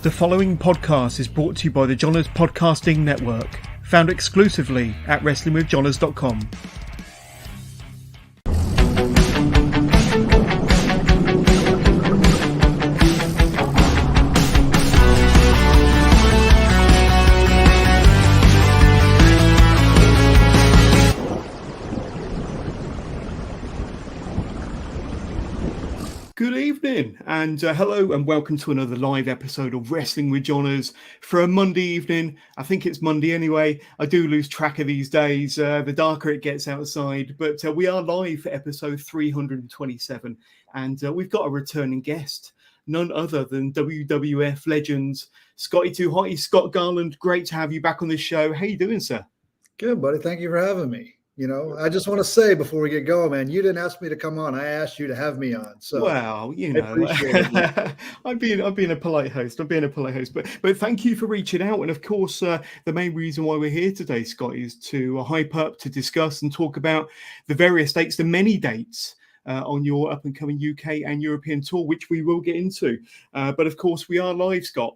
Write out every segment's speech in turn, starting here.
The following podcast is brought to you by the Johners Podcasting Network, found exclusively at WrestlingWithJohners.com. Good evening, and hello and welcome to another live episode of Wrestling with Johners for a Monday evening. I think it's Monday anyway. I do lose track of these days, the darker it gets outside, but we are live for episode 327, and we've got a returning guest, none other than WWF Legends, Scotty Too Hotty, Scott Garland. Great to have you back on this show. How you doing, sir? Good, buddy. Thank you for having me. You know, I just want to say before we get going, man, you didn't ask me to come on. I asked you to have me on. So, well, you know, I'm being a polite host. But thank you for reaching out. And of course, the main reason why we're here today, Scott, is to hype up, to discuss and talk about the various dates, the many dates on your up and coming UK and European tour, which we will get into. But of course, we are live, Scott.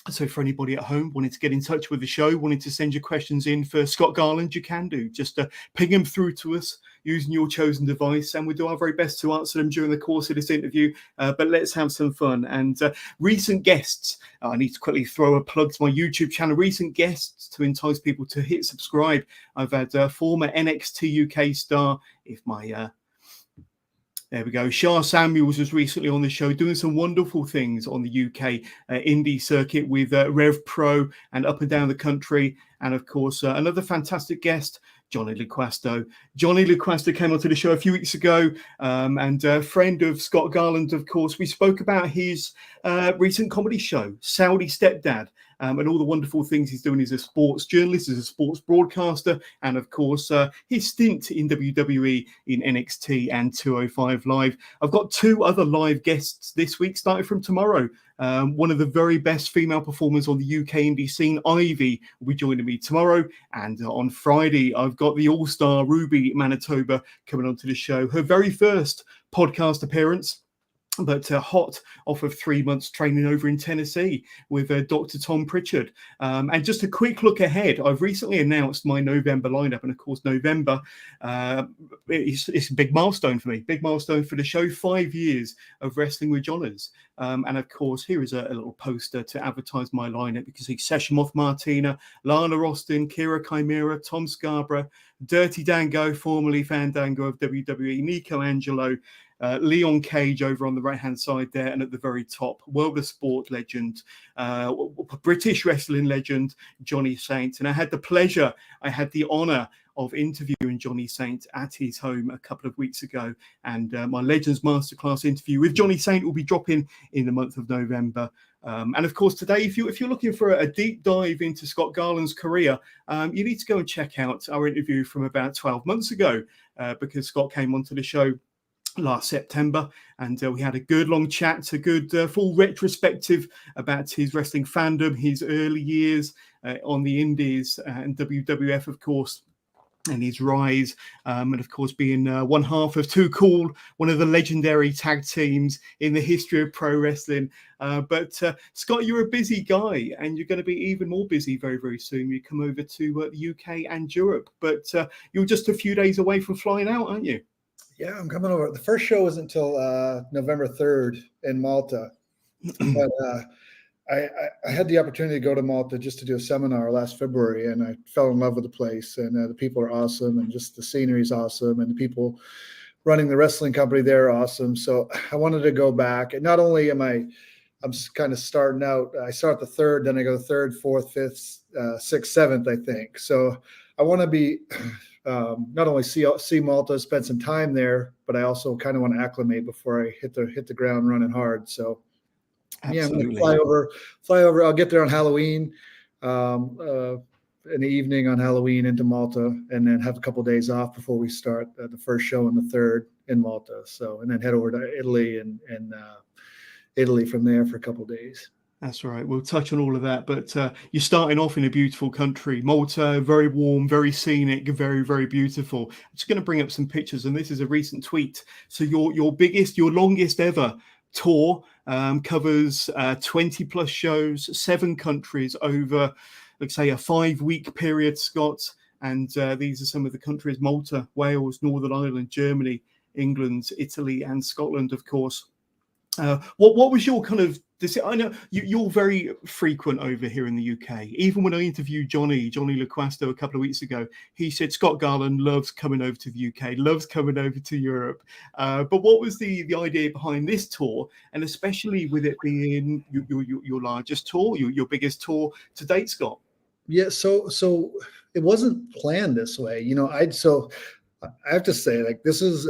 So for anybody at home wanting to get in touch with the show, wanting to send your questions in for Scott Garland, you can do. Just ping them through to us using your chosen device, and we'll do our very best to answer them during the course of this interview. But let's have some fun. And recent guests, I need to quickly throw a plug to my YouTube channel. Recent guests to entice people to hit subscribe. I've had former NXT UK star, there we go. Shah Samuels was recently on the show doing some wonderful things on the UK indie circuit with Rev Pro and up and down the country. And of course, another fantastic guest, Johnny LaQuasto. Johnny LaQuasto came onto the show a few weeks ago and a friend of Scott Garland, of course. We spoke about his recent comedy show, Saudi Stepdad, and all the wonderful things he's doing as a sports journalist, as a sports broadcaster, and of course, his stint in WWE in NXT and 205 Live. I've got two other live guests this week, starting from tomorrow. One of the very best female performers on the UK indie scene, Ivy, will be joining me tomorrow. And on Friday, I've got the all-star Ruby Manitoba coming onto the show. Her very first podcast appearance, but hot off of 3 months training over in Tennessee with Dr. Tom Pritchard. And just a quick look ahead, I've recently announced my November lineup. And of course, November, it's a big milestone for me, big milestone for the show, 5 years of Wrestling with Johners. And of course, here is a little poster to advertise my lineup. You can see Session Moth Martina, Lana Austin, Kira Chimera, Tom Scarborough, Dirty Dango, formerly Fandango of WWE, Nico Angelo, Leon Cage over on the right-hand side there, and at the very top, World of Sport legend, British wrestling legend, Johnny Saint. And I had the honour of interviewing Johnny Saint at his home a couple of weeks ago. And my Legends Masterclass interview with Johnny Saint will be dropping in the month of November. And of course, today, if you're looking for a deep dive into Scott Garland's career, you need to go and check out our interview from about 12 months ago, because Scott came onto the show last September, and we had a good long chat, a good full retrospective about his wrestling fandom, his early years on the indies and WWF, of course, and his rise, and of course being one half of Too Cool, one of the legendary tag teams in the history of pro wrestling. But Scott, you're a busy guy, and you're going to be even more busy very, very soon. You come over to the UK and Europe, but you're just a few days away from flying out, aren't you? Yeah, I'm coming over. The first show isn't until November 3rd in Malta. But I had the opportunity to go to Malta just to do a seminar last February, and I fell in love with the place. And the people are awesome, and just the scenery is awesome, and the people running the wrestling company there are awesome. So I wanted to go back. And not only I'm kind of starting out. I start the 3rd, then I go 3rd, 4th, 5th, 6th, 7th, I think. So I want to be not only see Malta, spend some time there, but I also kind of want to acclimate before I hit the ground running hard. So absolutely. Yeah, I'm going to fly over. I'll get there on Halloween, in the evening on Halloween into Malta, and then have a couple of days off before we start the first show on the 3rd in Malta. So, and then head over to Italy and Italy from there for a couple of days. That's right. We'll touch on all of that. But you're starting off in a beautiful country. Malta, very warm, very scenic, very, very beautiful. I'm just going to bring up some pictures. And this is a recent tweet. So your longest ever tour. Covers 20 plus shows, 7 countries over, let's say, a 5-week period, Scott. And these are some of the countries: Malta, Wales, Northern Ireland, Germany, England, Italy, and Scotland, of course. What was your kind of? I know you're very frequent over here in the UK. Even when I interviewed Johnny LaQuasto a couple of weeks ago, he said Scott Garland loves coming over to the UK, loves coming over to Europe. But what was the idea behind this tour, and especially with it being your largest tour, your biggest tour to date, Scott? Yeah, so it wasn't planned this way. I have to say, like, this is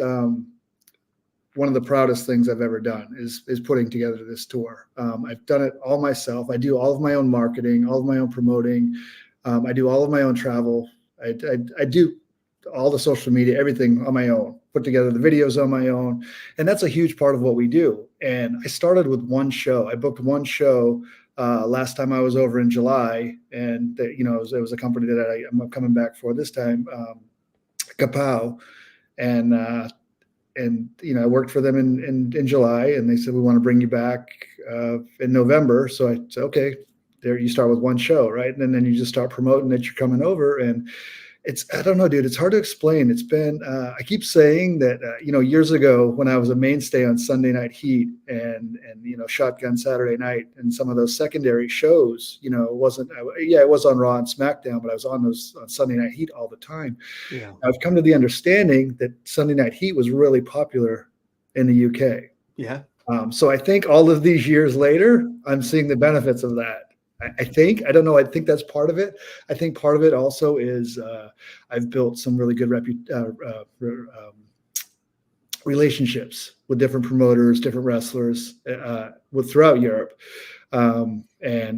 one of the proudest things I've ever done is putting together this tour. I've done it all myself. I do all of my own marketing, all of my own promoting. I do all of my own travel. I do all the social media, everything on my own, put together the videos on my own. And that's a huge part of what we do. And I started with one show. I booked one show last time I was over in July. And, it was a company that I'm coming back for this time, Kapow. And I worked for them in July, and they said, we want to bring you back in November. So I said, okay, there you start with one show, right? And then you just start promoting that you're coming over. And I don't know, dude, it's hard to explain. It's been, I keep saying that, years ago when I was a mainstay on Sunday Night Heat and Shotgun Saturday Night and some of those secondary shows, it was on Raw and SmackDown, but I was on those on Sunday Night Heat all the time. Yeah. I've come to the understanding that Sunday Night Heat was really popular in the UK. Yeah. So I think all of these years later, I'm seeing the benefits of that. I don't know. I think that's part of it. I think part of it also is I've built some really good relationships with different promoters, different wrestlers throughout Europe. And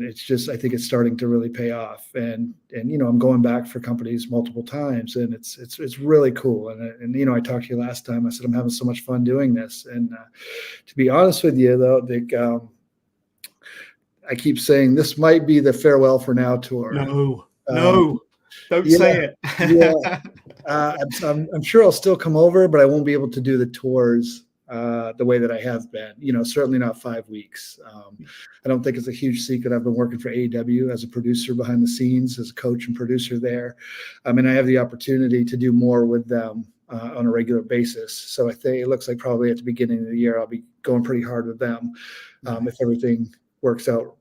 it's just, I think it's starting to really pay off. And I'm going back for companies multiple times, and it's really cool. And I talked to you last time. I said, I'm having so much fun doing this. And to be honest with you, though, I keep saying this might be the farewell for now tour. No, don't say it. Yeah. I'm sure I'll still come over, but I won't be able to do the tours the way that I have been. Certainly not 5 weeks. I don't think it's a huge secret. I've been working for AEW as a producer behind the scenes, as a coach and producer there. And I have the opportunity to do more with them on a regular basis. So I think it looks like probably at the beginning of the year, I'll be going pretty hard with them if everything works out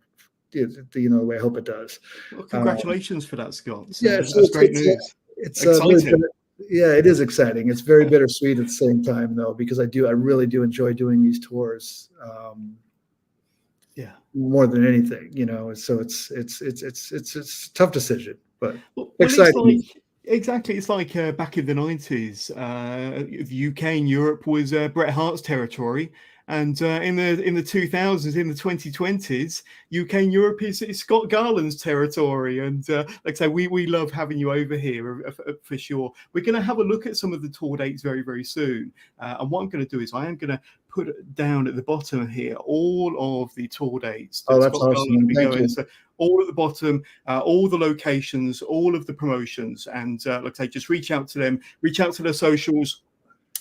the way I hope it does. Well, congratulations for that, Scott. That's great news. It's exciting. It is exciting. It's very bittersweet at the same time, though, because I really do enjoy doing these tours. More than anything, So it's a tough decision, but exciting. Exactly. It's like back in the 90s, the UK and Europe was Bret Hart's territory. And in the 2000s, in the 2020s, UK and Europe is Scott Garland's territory. And like I say, we love having you over here for sure. We're going to have a look at some of the tour dates very, very soon. And what I'm going to do is I am going to put down at the bottom here all of the tour dates. That that's Scott awesome. Thank you. So all at the bottom, all the locations, all of the promotions. And like I say, just reach out to them, reach out to their socials.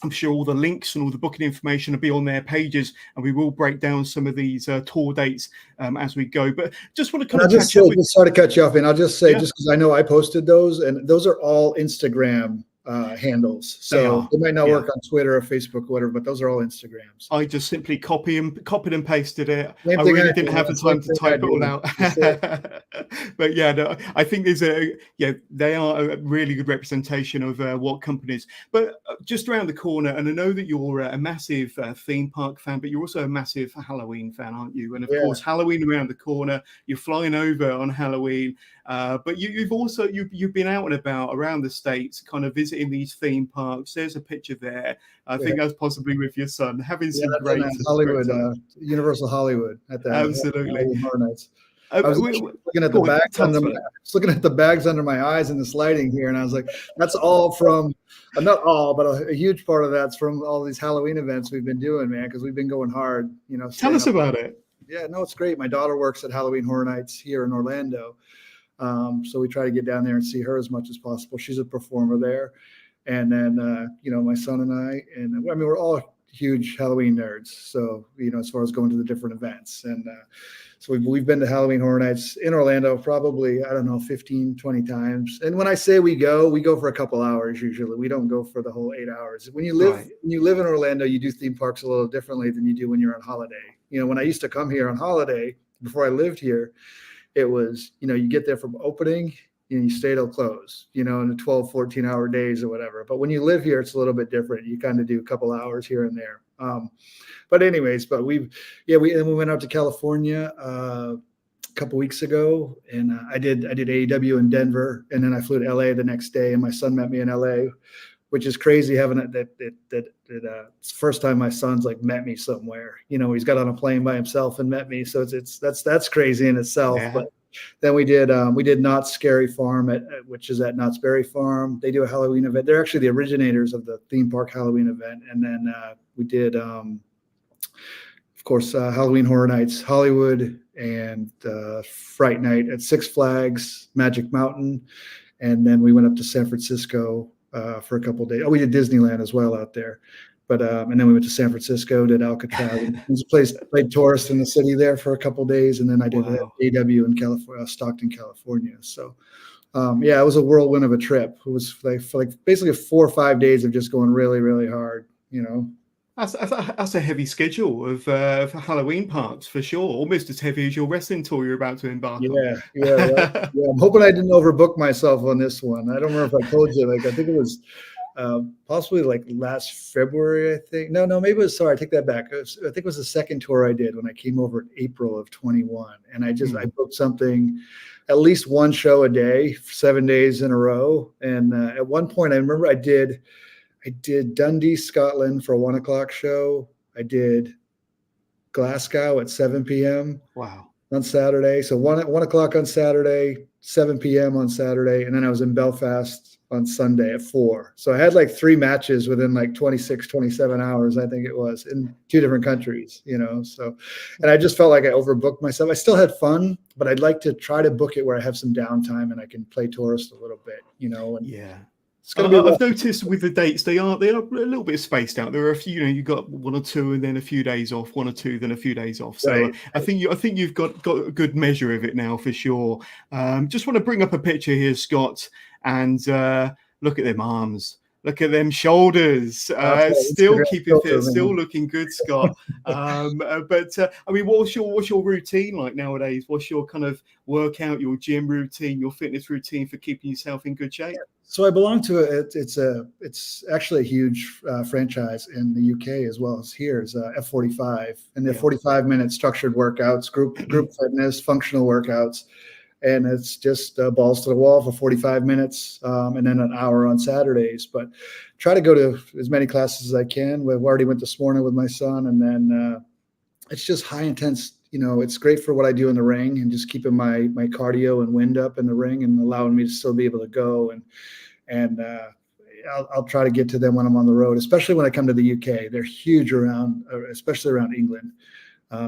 I'm sure all the links and all the booking information will be on their pages, and we will break down some of these tour dates as we go. But just want to kind of catch up. Sorry to cut you off, and I'll just say, just because I know I posted those, and those are all Instagram handles. So they might not work on Twitter or Facebook or whatever, but those are all Instagrams. I just simply copied and pasted it. I really didn't have the time to type it all out. But I think they are a really good representation of what companies. But just around the corner, and I know that you're a massive theme park fan, but you're also a massive Halloween fan, aren't you? And of course, Halloween around the corner. You're flying over on Halloween. But you've also been out and about around the States, kind of visiting these theme parks. There's a picture there. I think that's possibly with your son, having some great Hollywood, Universal Hollywood at the absolutely. I was looking at the bags looking at the bags under my eyes in this lighting here, and I was like, that's all from not all, but a huge part of that's from all these Halloween events we've been doing, man, because we've been going hard. Tell us about it. Yeah, no, it's great. My daughter works at Halloween Horror Nights here in Orlando. So we try to get down there and see her as much as possible. She's a performer there. And then, my son and I, we're all huge Halloween nerds. So, as far as going to the different events. And so we've been to Halloween Horror Nights in Orlando probably, I don't know, 15, 20 times. And when I say we go for a couple hours usually. We don't go for the whole 8 hours. When you live in Orlando, you do theme parks a little differently than you do when you're on holiday. When I used to come here on holiday before I lived here, it was, you get there from opening and you stay till close, in the 12, 14-hour days or whatever. But when you live here, it's a little bit different. You kind of do a couple hours here and there. But we went out to California a couple weeks ago, and I did AEW in Denver, and then I flew to LA the next day, and my son met me in LA, which is crazy having it's the first time my son's like met me somewhere. He's got on a plane by himself and met me, so that's crazy in itself. Yeah. But then we did Knott's Scary Farm which is at Knott's Berry Farm. They do a Halloween event. They're actually the originators of the theme park Halloween event. And then we did, of course, Halloween Horror Nights Hollywood and Fright Night at Six Flags Magic Mountain. And then we went up to San Francisco for a couple of days. Oh, we did Disneyland as well out there. But and then we went to San Francisco, did Alcatraz, and played tourist in the city there for a couple of days, and then I did AW in California, Stockton, California. So, it was a whirlwind of a trip. It was like basically 4 or 5 days of just going really, really hard. That's a heavy schedule of Halloween parks for sure. Almost as heavy as your wrestling tour you're about to embark on. Yeah. I'm hoping I didn't overbook myself on this one. I don't remember if I told you. I think it was. Possibly like last February, I think. No, maybe it was, sorry, I take that back. I think it was the second tour I did when I came over in April of 21. And I booked something, at least one show a day, 7 days in a row. And at one point I remember I did Dundee, Scotland for a 1 o'clock show. I did Glasgow at 7 p.m. Wow. On Saturday. So 1 o'clock on Saturday, 7 p.m. on Saturday. And then I was in Belfast on Sunday at 4. So I had like 3 matches within like 26, 27 hours, I think it was, in 2 different countries, so, and I just felt like I overbooked myself. I still had fun, but I'd like to try to book it where I have some downtime and I can play tourist a little bit, and yeah. I've noticed with the dates, they are a little bit spaced out. There are a few, you got 1 or 2 and then a few days off, 1 or 2, then a few days off. So right. I think you've got a good measure of it now for sure. Just want to bring up a picture here, Scott, and look at them arms. Look at them shoulders. Still keeping fit, still looking good, Scott. What's your routine like nowadays? What's your kind of workout, your gym routine, your fitness routine for keeping yourself in good shape? So I belong to it's actually a huge franchise in the UK as well as here is F45, and they're 45-minute structured workouts, group fitness, functional workouts. And it's just balls to the wall for 45 minutes and then an hour on Saturdays. But try to go to as many classes as I can. We've already went this morning with my son. And then it's just high intense. It's great for what I do in the ring and just keeping my cardio and wind up in the ring and allowing me to still be able to go. And I'll try to get to them when I'm on the road, especially when I come to the UK. They're huge around, especially around England.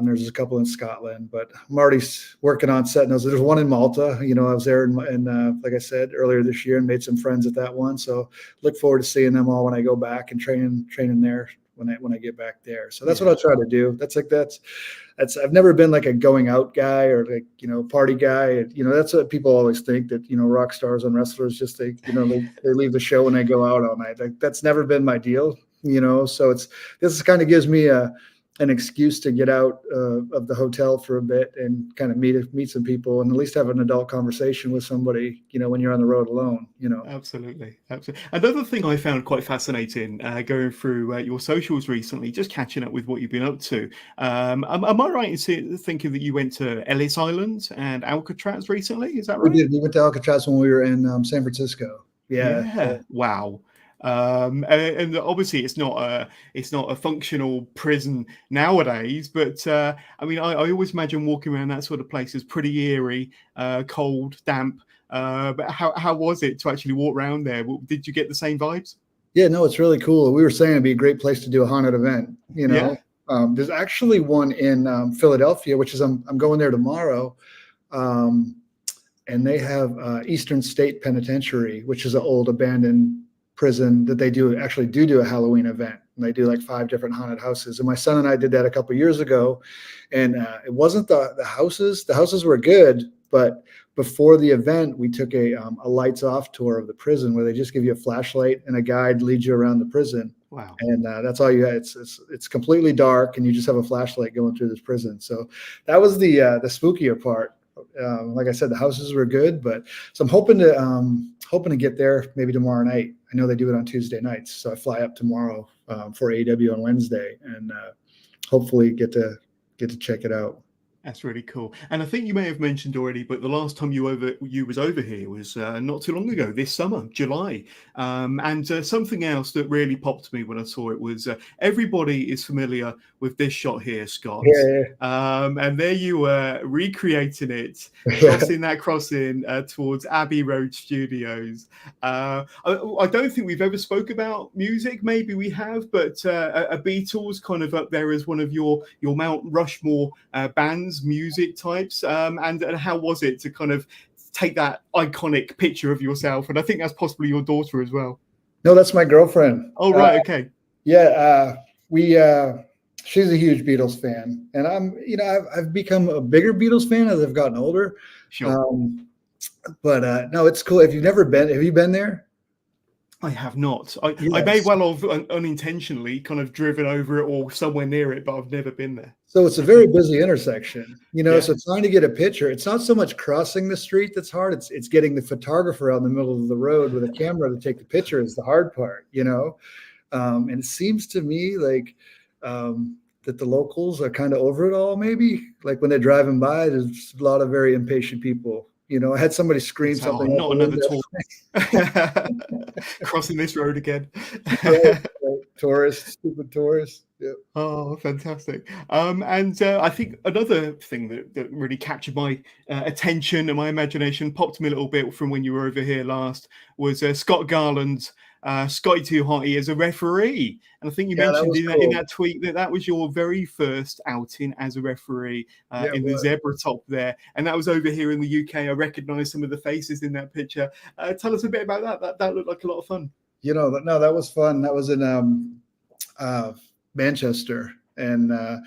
There's a couple in Scotland, but I'm already working on setting those. There's one in Malta. I was there and like I said earlier this year and made some friends at that one. So look forward to seeing them all when I go back and training there when I get back there. So that's what I'll try to do. That's I've never been like a going out guy or like, party guy. That's what people always think that, rock stars and wrestlers just they leave the show and they go out all night. Like, that's never been my deal, so this kind of gives me an excuse to get out of the hotel for a bit and kind of meet some people and at least have an adult conversation with somebody, when you're on the road alone, Absolutely. Another thing I found quite fascinating going through your socials recently, just catching up with what you've been up to. Am I right in thinking that you went to Ellis Island and Alcatraz recently? Is that right? We did. We went to Alcatraz when we were in San Francisco. Yeah. Wow. And obviously it's not a functional prison nowadays, but I always imagine walking around that sort of place is pretty eerie, cold, damp. But how was it to actually walk around there? Did you get the same vibes? Yeah, no, it's really cool. We were saying it'd be a great place to do a haunted event. There's actually one in Philadelphia, which is I'm going there tomorrow. And they have Eastern State Penitentiary, which is an old abandoned prison that they do a Halloween event. And they do like 5 different haunted houses. And my son and I did that a couple of years ago. And it wasn't the houses. The houses were good, but before the event, we took a lights off tour of the prison where they just give you a flashlight and a guide leads you around the prison. Wow. And that's all you had. It's completely dark and you just have a flashlight going through this prison. So that was the spookier part. Like I said, the houses were good, but so I'm hoping to get there maybe tomorrow night. I know they do it on Tuesday nights. So I fly up tomorrow for AEW on Wednesday and hopefully get to check it out. That's really cool. And I think you may have mentioned already, but the last time you was over here was not too long ago, this summer, July. And something else that really popped to me when I saw it was everybody is familiar with this shot here, Scott. Yeah. And there you were recreating it, crossing that crossing towards Abbey Road Studios. I don't think we've ever spoke about music. Maybe we have, but a Beatles kind of up there as one of your Mount Rushmore bands, music types, and how was it to kind of take that iconic picture of yourself? And I think that's possibly your daughter as well. No, that's my girlfriend. Oh, right. Okay. Yeah. She's a huge Beatles fan, and I've become a bigger Beatles fan as I've gotten older. Sure. But no, it's cool. Have you been there? I have not. I may well have unintentionally kind of driven over it or somewhere near it, but I've never been there. So it's a very busy intersection, Yeah. So trying to get a picture, it's not so much crossing the street that's hard. It's getting the photographer out in the middle of the road with a camera to take the picture is the hard part, And it seems to me like that the locals are kind of over it all, maybe. Like when they're driving by, there's a lot of very impatient people. I had somebody scream something. Not another tour. Crossing this road again. Tourists, stupid tourists. Yeah. Oh, fantastic. And I think another thing that really captured my attention and my imagination, popped me a little bit from when you were over here last, was Scott Garland, Scotty Too Hotty as a referee. And I think you mentioned in that tweet that was your very first outing as a referee in the zebra top there. And that was over here in the UK. I recognized some of the faces in that picture. Tell us a bit about that. That looked like a lot of fun. No, that was fun. That was in Manchester. And I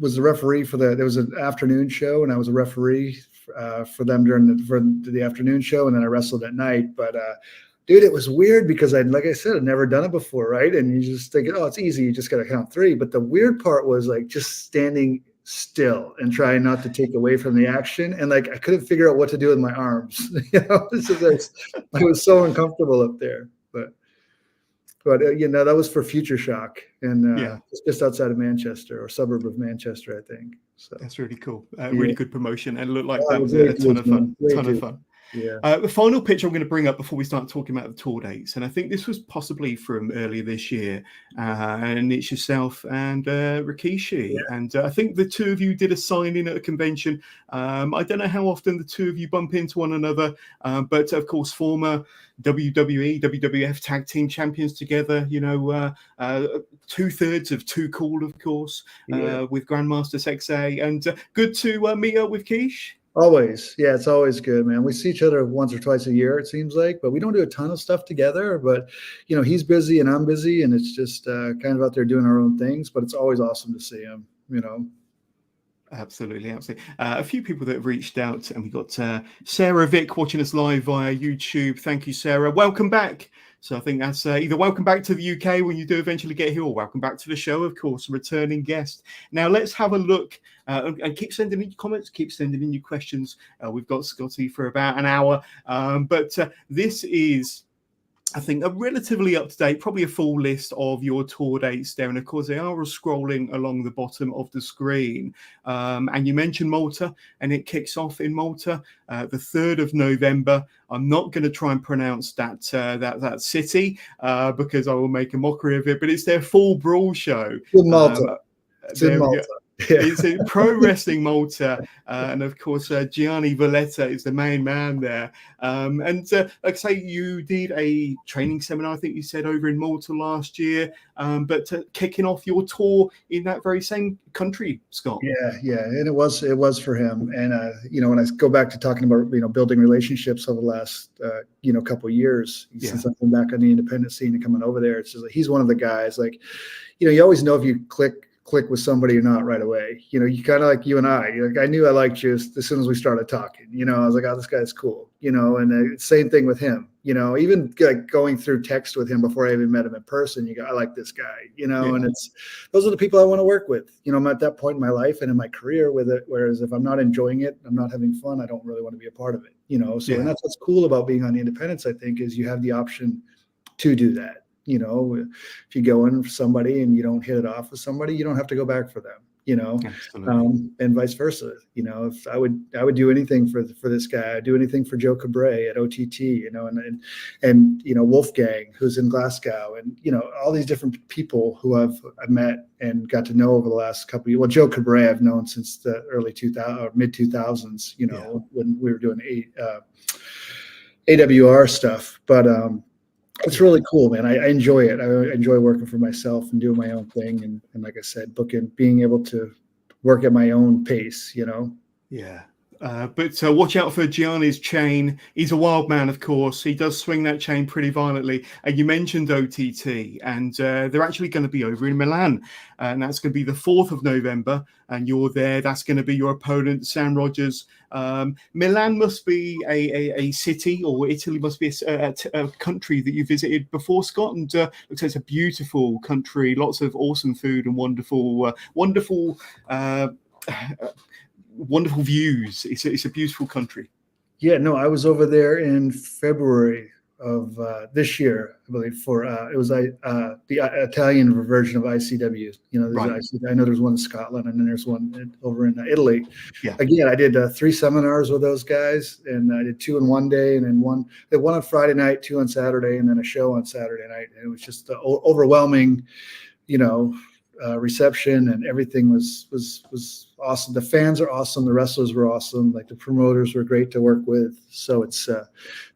was the referee there was an afternoon show, and I was a referee for them for the afternoon show. And then I wrestled at night. But dude, it was weird because like I said, I'd never done it before, right? And you just think, oh, it's easy. You just got to count 3. But the weird part was like just standing still and trying not to take away from the action. And like, I couldn't figure out what to do with my arms. I was so uncomfortable up there. But that was for Future Shock, and it's just outside of Manchester, or suburb of Manchester, I think. So that's really cool. Really good promotion, and it looked like that was a ton of fun. Ton of fun. Yeah. The final picture I'm going to bring up before we start talking about the tour dates, and I think this was possibly from earlier this year, and it's yourself and Rikishi, and I think the two of you did a signing at a convention. I don't know how often the two of you bump into one another, but of course, former WWE, WWF tag team champions together, 2/3 of Too Cool, of course, with Grandmaster Sexay, and good to meet up with Keish. Always. Yeah, it's always good, man. We see each other once or twice a year, it seems like, but we don't do a ton of stuff together. But, he's busy and I'm busy, and it's just kind of out there doing our own things. But it's always awesome to see him, Absolutely. A few people that have reached out, and we got Sarah Vick watching us live via YouTube. Thank you, Sarah. Welcome back. So I think that's either welcome back to the UK when you do eventually get here, or welcome back to the show, of course, returning guest. Now let's have a look and keep sending in your comments, keep sending in your questions. We've got Scotty for about an hour, but this is, I think, a relatively up-to-date, probably a full list of your tour dates there. And of course, they are scrolling along the bottom of the screen. And you mentioned Malta, and it kicks off in Malta the 3rd of November. I'm not going to try and pronounce that city because I will make a mockery of it, but it's their Full Brawl show. In Malta. It's in Malta. Yeah. It's a Pro Wrestling Malta, and of course Gianni Valletta is the main man there. Like I say, you did a training seminar, I think you said, over in Malta last year, but kicking off your tour in that very same country, Scott. Yeah, and it was for him. And when I go back to talking about building relationships over the last couple of years since I've been back on the independent scene and coming over there, it's just like he's one of the guys. Like, you always know if you click with somebody or not right away. You kind of like you and I. I knew I liked you as soon as we started talking. I was like, oh, this guy's cool. And same thing with him. Even like going through text with him before I even met him in person, you go, I like this guy. And those are the people I want to work with. I'm at that point in my life and in my career with it. Whereas if I'm not enjoying it, I'm not having fun, I don't really want to be a part of it. And that's what's cool about being on the independents, I think, is you have the option to do that. If you go in for somebody and you don't hit it off with somebody, you don't have to go back for them, and vice versa. If I would do anything for this guy, I'd do anything for Joe Cabre at OTT, and Wolfgang, who's in Glasgow, and, all these different people who I've met and got to know over the last couple of years. Well, Joe Cabre I've known since the early 2000s or mid 2000s, when we were doing AWR stuff, but, it's really cool, man. I enjoy it. I enjoy working for myself and doing my own thing. And like I said, being able to work at my own pace, Yeah. But watch out for Gianni's chain. He's a wild man, of course. He does swing that chain pretty violently. And you mentioned OTT, and they're actually going to be over in Milan. And that's going to be the 4th of November. And you're there. That's going to be your opponent, Sam Rogers. Milan must be a city, or Italy must be a country that you visited before, Scott. And looks like it's a beautiful country, lots of awesome food and wonderful views. It's a beautiful country. Yeah, no, I was over there in February of this year, I believe, for it was the Italian version of ICW. I know there's one in Scotland, and then there's one over in Italy. Yeah. Again, I did 3 seminars with those guys, and I did 2 in one day, and then one on Friday night, 2 on Saturday, and then a show on Saturday night. And it was just overwhelming, reception, and everything was awesome. The fans are awesome. The wrestlers were awesome. Like, the promoters were great to work with. So it's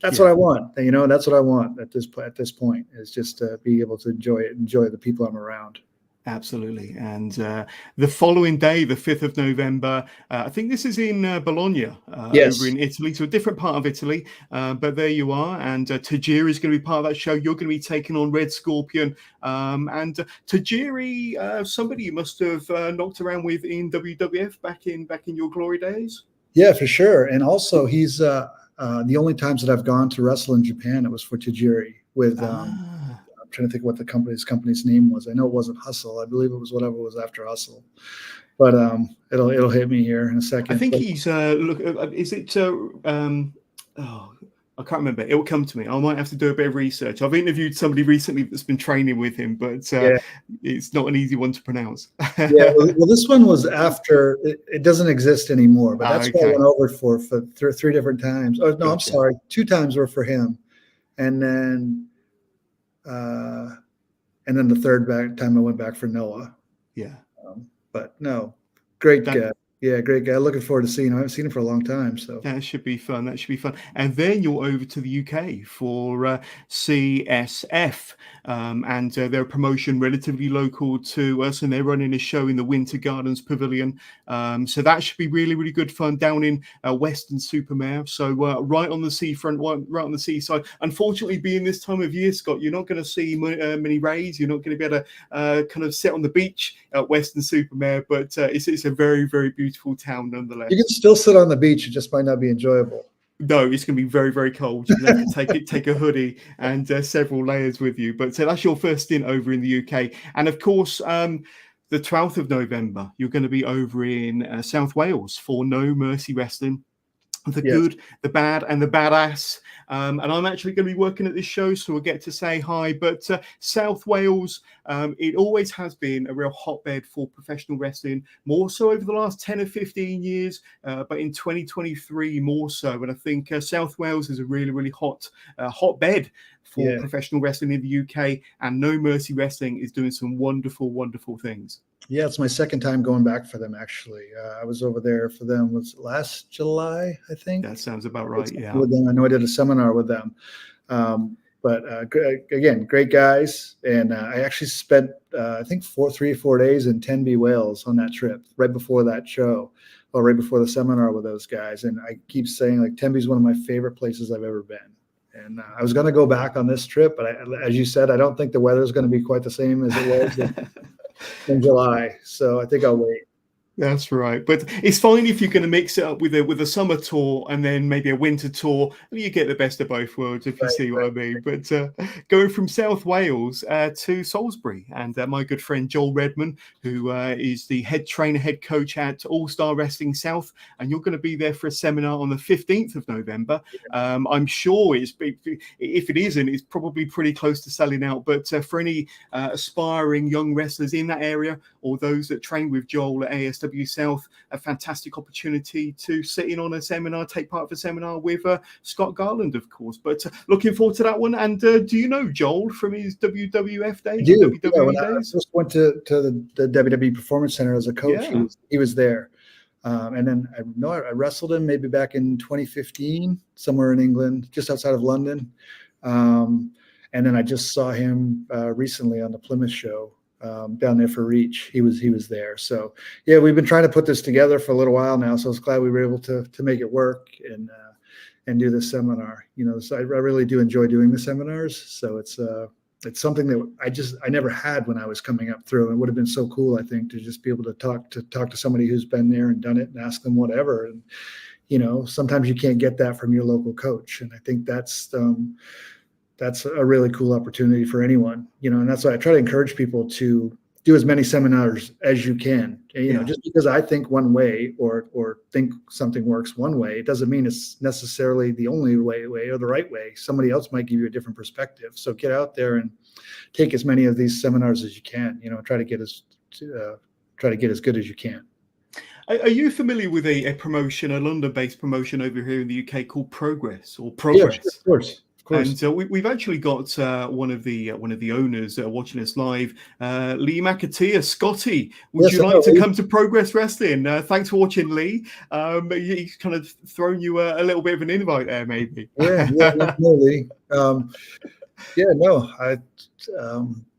that's what I want. That's what I want at this point, is just to be able to enjoy the people I'm around. Absolutely. And the following day, the 5th of November, I think this is in Bologna, over in Italy, so a different part of Italy. But there you are. And Tajiri is going to be part of that show. You're going to be taking on Red Scorpion. And Tajiri, somebody you must have knocked around with in WWF back in your glory days. Yeah, for sure. And also, he's the only times that I've gone to wrestle in Japan, it was for Tajiri with trying to think what his company's name was. I know it wasn't Hustle. I believe it was whatever was after Hustle, but it'll hit me here in a second. I think he's is it I can't remember. It will come to me. I might have to do a bit of research. I've interviewed somebody recently that's been training with him, but it's not an easy one to pronounce. Well, this one was after. It doesn't exist anymore, but that's what I went over for 3 different times. Oh no, gotcha. I'm sorry, 2 times were for him, and then the third time I went back for Noah. Yeah. But no, great guy. Yeah, great guy. Looking forward to seeing him. I haven't seen him for a long time. So that should be fun. And then you're over to the UK for CSF. And they're a promotion relatively local to us, and they're running a show in the Winter Gardens Pavilion. So that should be really, really good fun down in Weston-super-Mare. So right on the seafront, right on the seaside. Unfortunately, being this time of year, Scott, you're not going to see many rays. You're not going to be able to kind of sit on the beach at Weston-super-Mare, but it's a very, very beautiful town nonetheless. You can still sit on the beach. It just might not be enjoyable. No, it's going to be very, very cold. You're going to have to take a hoodie and several layers with you. But that's your first stint over in the UK. And of course, the 12th of November, you're going to be over in South Wales for No Mercy Wrestling. The good, the bad, and the badass. And I'm actually going to be working at this show, so we'll get to say hi. But South Wales, it always has been a real hotbed for professional wrestling, more so over the last 10 or 15 years, but in 2023 more so. And I think South Wales is a really, really hotbed for professional wrestling in the UK, and No Mercy Wrestling is doing some wonderful, wonderful things. Yeah, it's my second time going back for them, actually. I was over there for them, was it last July, I think? That sounds about right. Yeah. With them. I know I did a seminar with them. But again, great guys. And I actually spent, I think, 3 or 4 days in Tenby, Wales on that trip, right before that show, or right before the seminar with those guys. And I keep saying, like, Tenby's one of my favorite places I've ever been. And I was going to go back on this trip, but as you said, I don't think the weather is going to be quite the same as it was in July. So I think I'll wait. That's right, but it's fine if you're going to mix it up with a summer tour and then maybe a winter tour. You get the best of both worlds, if you see what I mean. But going from South Wales to Salisbury, and my good friend Joel Redman, who is the head trainer, head coach at All Star Wrestling South, and you're going to be there for a seminar on the 15th of November. I'm sure if it isn't, it's probably pretty close to selling out. But for any aspiring young wrestlers in that area, or those that train with Joel at ASW South, a fantastic opportunity to sit in on a seminar, take part of a seminar with Scott Garland, of course. But looking forward to that one. And do you know Joel from his WWF days? When I first went to the WWE Performance Center as a coach, he was there. And then I wrestled him maybe back in 2015, somewhere in England, just outside of London. And then I just saw him recently on the Plymouth show. Down there for Reach, he was there. So yeah, we've been trying to put this together for a little while now. So I was glad we were able to make it work and do this seminar. So I really do enjoy doing the seminars. So it's something that I never had when I was coming up through. It would have been so cool, I think, to just be able to talk to somebody who's been there and done it and ask them whatever. And sometimes you can't get that from your local coach, and I think that's a really cool opportunity for anyone, and that's why I try to encourage people to do as many seminars as you can. Just because I think one way or think something works one way, it doesn't mean it's necessarily the only way or the right way. Somebody else might give you a different perspective. So get out there and take as many of these seminars as you can, try to get as good as you can. Are you familiar with a promotion, a London-based promotion over here in the UK called Progress? Yeah, sure, of course. And we've actually got one of the owners watching us live, Lee McAteer. Scotty, would you like to come to Progress Wrestling? Thanks for watching, Lee. He's kind of thrown you a little bit of an invite there, maybe. Yeah, Lee. I'd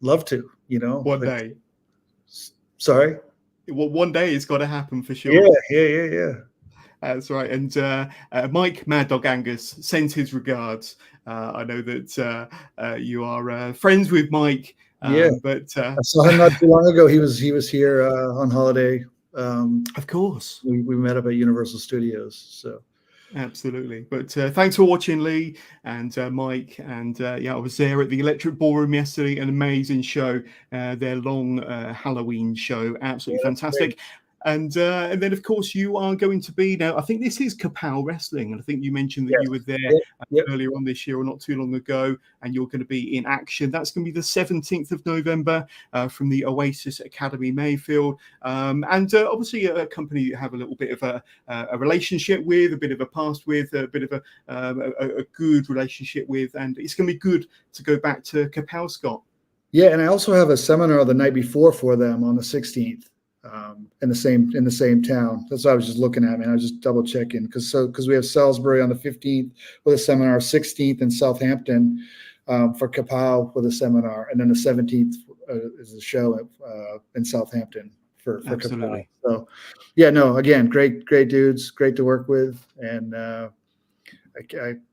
love to. One day. Sorry. Well, one day it's got to happen for sure. Yeah. That's right. And Mike Mad Dog Angus sends his regards. I know that you are friends with Mike. But I saw him not too long ago. He was here on holiday. Of course, we met up at Universal Studios. So absolutely. But thanks for watching, Lee and Mike. And I was there at the Electric Ballroom yesterday. An amazing show. Their long Halloween show, absolutely fantastic. Great. And then, of course, you are going to be now. I think this is Kapow Wrestling, and I think you mentioned that you were there earlier on this year or not too long ago, and you're going to be in action. That's going to be the 17th of November from the Oasis Academy, Mayfield, and obviously a company you have a little bit of a relationship with, a bit of a past with, a bit of a good relationship with, and it's going to be good to go back to Kapow, Scott. Yeah, and I also have a seminar the night before for them on the 16th. In the same town. That's what I was just looking at, man. I was just double checking because we have Salisbury on the 15th with a seminar, 16th in Southampton for Kapow with a seminar, and then the 17th is a show in Southampton for Kapow. So again, great dudes, great to work with, and I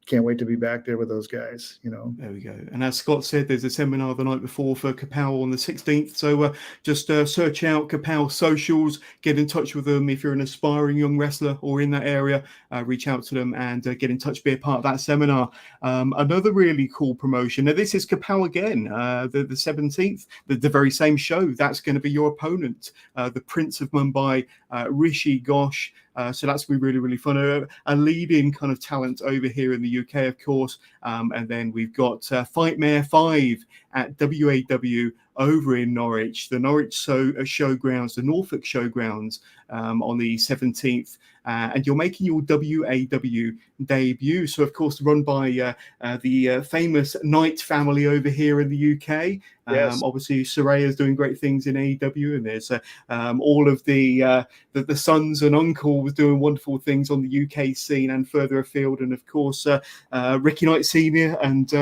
can't wait to be back there with those guys, There we go. And as Scott said, there's a seminar the night before for Kapow on the 16th. So just search out Kapow socials, get in touch with them. If you're an aspiring young wrestler or in that area, reach out to them and get in touch, be a part of that seminar. Another really cool promotion. Now, this is Kapow again, the 17th, the very same show. That's going to be your opponent, the Prince of Mumbai, Rishi Ghosh. So that's going to be really, really fun. A leading kind of talent over here in the UK, of course. And then we've got Fightmare 5 at WAW over in Norwich, the Norwich Showgrounds, the Norfolk Showgrounds on the 17th. and you're making your WAW debut. So, of course, run by the famous Knight family over here in the UK. Yes. Obviously, Soraya's doing great things in AEW, and there's all of the sons and uncles doing wonderful things on the UK scene and further afield. And of course, Ricky Knight Sr. and